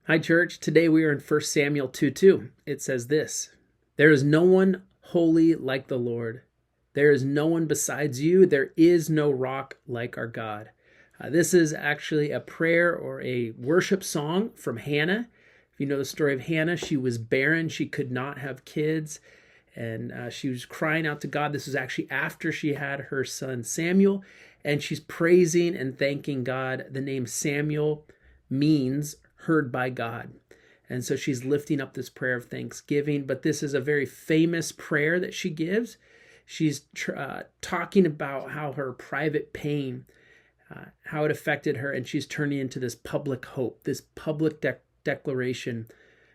Hi, church. Today we are in 1 Samuel 2:2. It says this: There is no one holy like the Lord. There is no one besides you. There is no rock like our God. This is actually a prayer or a worship song from Hannah. If you know the story of Hannah, she was barren. She could not have kids. And she was crying out to God. This was actually after she had her son Samuel. And she's praising and thanking God. The name Samuel means heard by God. And so she's lifting up this prayer of thanksgiving. But this is a very famous prayer that she gives. She's talking about how her private pain, how it affected her, and she's turning into this public hope, this public declaration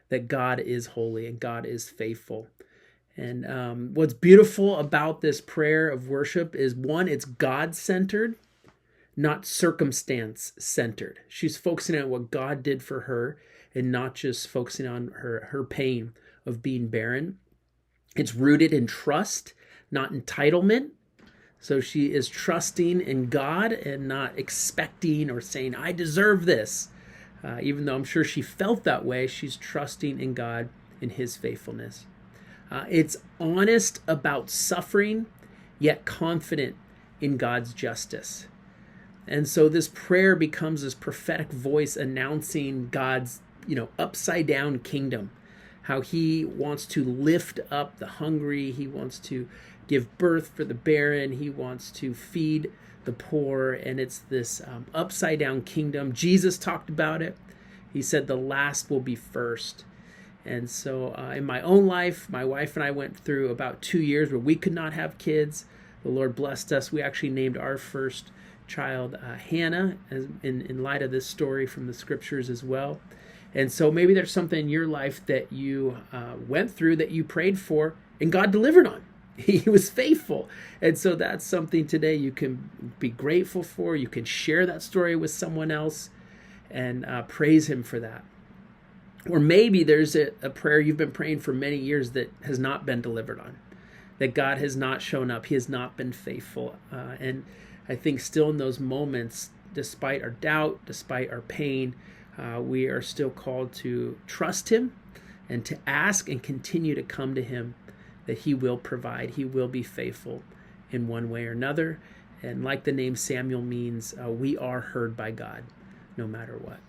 that God is holy and God is faithful. And what's beautiful about this prayer of worship is, one, it's God-centered, not circumstance-centered. She's focusing on what God did for her and not just focusing on her pain of being barren. It's rooted in trust, not entitlement. So she is trusting in God and not expecting or saying, I deserve this. Even though I'm sure she felt that way, she's trusting in God and his faithfulness. It's honest about suffering, yet confident in God's justice. And so this prayer becomes this prophetic voice announcing God's, upside down kingdom, how he wants to lift up the hungry. He wants to give birth for the barren. He wants to feed the poor. And it's this upside down kingdom. Jesus talked about it. He said the last will be first. And so in my own life, my wife and I went through about 2 years where we could not have kids. The Lord blessed us. We actually named our first child Hannah, in light of this story from the scriptures as well. And so maybe there's something in your life that you went through that you prayed for and God delivered on. He was faithful. And so that's something today you can be grateful for. You can share that story with someone else and praise him for that. Or maybe there's a prayer you've been praying for many years that has not been delivered on, that God has not shown up. He has not been faithful. And I think still in those moments, despite our doubt, despite our pain, we are still called to trust him and to ask and continue to come to him that he will provide. He will be faithful in one way or another. And like the name Samuel means, we are heard by God no matter what.